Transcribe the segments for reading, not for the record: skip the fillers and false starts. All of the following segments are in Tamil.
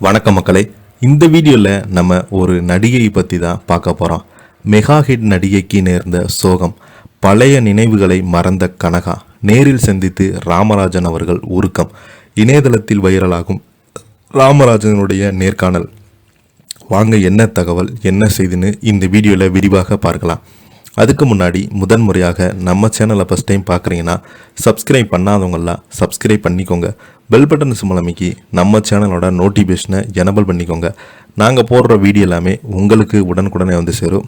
வணக்கம் மக்களே. இந்த வீடியோவில் நம்ம ஒரு நடிகையை பற்றி தான் பார்க்க போகிறோம். மெகா ஹிட் நடிகைக்கு நேர்ந்த சோகம். பழைய நினைவுகளை மறந்த கனகா நேரில் சந்தித்து ராமராஜன் அவர்கள் உருக்கம். இணையதளத்தில் வைரலாகும் ராமராஜனுடைய நேர்காணல். வாங்க என்ன தகவல் என்ன செய்துன்னு இந்த வீடியோவில் விரிவாக பார்க்கலாம். அதுக்கு முன்னாடி முதன்முறையாக நம்ம சேனலை ஃபஸ்ட் டைம் பார்க்குறீங்கன்னா சப்ஸ்கிரைப் பண்ணாதவங்களாம் சப்ஸ்கிரைப் பண்ணிக்கோங்க. பெல் பட்டன் சிம்பல் அமைக்கி நம்ம சேனலோட நோட்டிஃபிகேஷனை எனபிள் பண்ணிக்கோங்க. நாங்கள் போடுற வீடியோ எல்லாமே உங்களுக்கு உடனுக்குடனே வந்து சேரும்.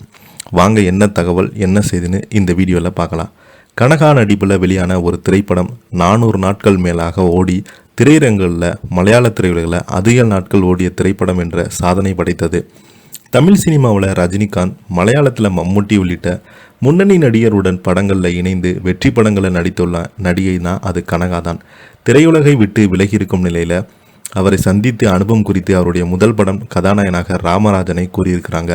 வாங்க என்ன தகவல் என்ன செய்துன்னு இந்த வீடியோவில் பார்க்கலாம். கனகா நடிப்பில் வெளியான ஒரு திரைப்படம் 400 நாட்கள் மேலாக ஓடி திரையரங்குகளில் மலையாள திரையுலகில் அதிக நாட்கள் ஓடிய திரைப்படம் என்ற சாதனை படைத்தது. தமிழ் சினிமாவில் ரஜினிகாந்த், மலையாளத்தில் மம்முட்டி உள்ளிட்ட முன்னணி நடிகருடன் படங்களில் இணைந்து வெற்றி படங்களில் நடித்துள்ள நடிகை தான் அது கனகா தான். திரையுலகை விட்டு விலகி இருக்கும் நிலையில் அவரை சந்தித்து அனுபவம் குறித்து அவருடைய முதல் படம் கதாநாயகனாக ராமராஜனை கூறியிருக்கிறாங்க.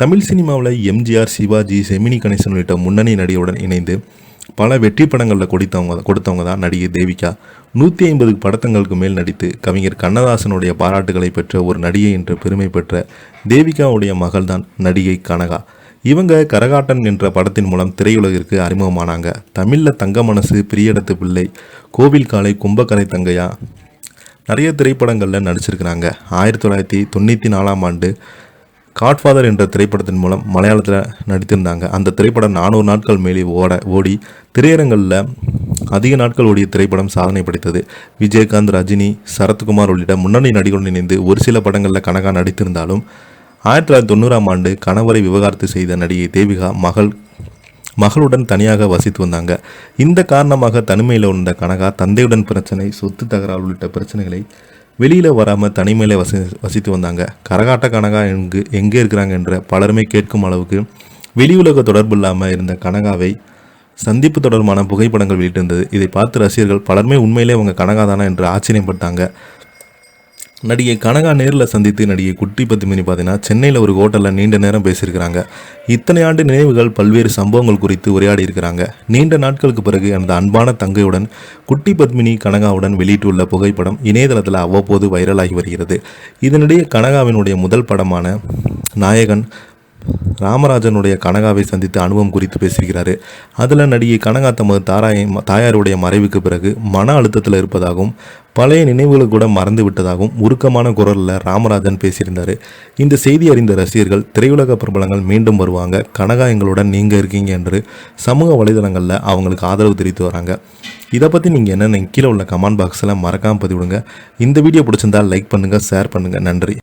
தமிழ் சினிமாவில் எம்ஜிஆர், சிவாஜி, செமினி கணேசன் உள்ளிட்ட முன்னணி நடிகருடன் இணைந்து பல வெற்றி படங்களில் கொடுத்தவங்க தான் நடிகை தேவிகா. 150 படத்தங்களுக்கு மேல் நடித்து கவிஞர் கண்ணதாசனுடைய பாராட்டுகளை பெற்ற ஒரு நடிகை என்று பெருமை பெற்ற தேவிகாவுடைய மகள் தான் நடிகை கனகா. இவங்க கரகாட்டன் என்ற படத்தின் மூலம் திரையுலகிற்கு அறிமுகமானாங்க. தமிழில் தங்க மனசு, பிரியடத்து பிள்ளை, கோவில் காலை, கும்பக்கரை தங்கையா நிறைய திரைப்படங்களில் நடிச்சிருக்கிறாங்க. 1994 ஆண்டு காட்ஃபாதர் என்ற திரைப்படத்தின் மூலம் மலையாளத்தில் நடித்திருந்தாங்க. அந்த திரைப்படம் 400 நாட்கள் மேலே ஓடி திரையரங்களில் அதிக நாட்கள் ஓடிய திரைப்படம் சாதனை படைத்தது. விஜயகாந்த், ரஜினி, சரத்குமார் உள்ளிட்ட முன்னணி நடிகருடன் இணைந்து ஒரு சில படங்களில் கனகா நடித்திருந்தாலும் 1990 ஆண்டு கணவரை விவகாரத்து செய்த நடிகை தேவிகா மகளுடன் தனியாக வசித்து வந்தாங்க. இந்த காரணமாக தனிமையில் உணர்ந்த கனகா தந்தையுடன் பிரச்சனை, சொத்து தகராறு உள்ளிட்ட பிரச்சனைகளை வெளியில் வராமல் தனிமையில் வசித்து வந்தாங்க. கரகாட்ட கனகா எங்கே இருக்கிறாங்க என்ற பலருமே கேட்கும் அளவுக்கு வெளியுலக தொடர்பு இல்லாமல் இருந்த கனகாவை சந்திப்பு தொடர்பான புகைப்படங்கள் வெளியிட்டிருந்தது. இதை பார்த்து ரசிகர்கள் பலருமே உண்மையிலே அவங்க கனகா தானா என்று ஆச்சரியப்பட்டாங்க. நடிகை கனகா நேரில் சந்தித்து நடிகை குட்டி பத்மினி பார்த்தீங்கன்னா சென்னையில் ஒரு ஹோட்டலில் நீண்ட நேரம் பேசியிருக்கிறாங்க. இத்தனை ஆண்டு நினைவுகள், பல்வேறு சம்பவங்கள் குறித்து உரையாடி இருக்கிறாங்க. நீண்ட நாட்களுக்கு பிறகு அந்த அன்பான தங்கையுடன் குட்டி பத்மினி கனகாவுடன் வெளியிட்டுள்ள புகைப்படம் இணையதளத்தில் அவ்வப்போது வைரலாகி வருகிறது. இதனிடையே கனகாவினுடைய முதல் படமான நாயகன் ராமராஜனுடைய கனகாவை சந்தித்து அனுபவம் குறித்து பேசியிருக்கிறாரு. அதில் நடிகை கனகா தமது தாயாருடைய மறைவுக்கு பிறகு மன அழுத்தத்தில் இருப்பதாகவும் பழைய நினைவுகளை கூட மறந்து விட்டதாகவும் உருக்கமான குரலில் ராமராஜன் பேசியிருந்தார். இந்த செய்தி அறிந்த ரசிகர்கள் திரையுலக பிரபலங்கள் மீண்டும் வருவாங்க, கனகா எங்களுடன் நீங்கள் இருக்கீங்க என்று சமூக வலைதளங்களில் அவங்களுக்கு ஆதரவு தெரிவித்து வராங்க. இதை பற்றி நீங்கள் என்னென்ன கீழே உள்ள கமெண்ட் பாக்ஸில் மறக்காமல் பதிவிடுங்க. இந்த வீடியோ பிடிச்சிருந்தால் லைக் பண்ணுங்கள், ஷேர் பண்ணுங்கள். நன்றி.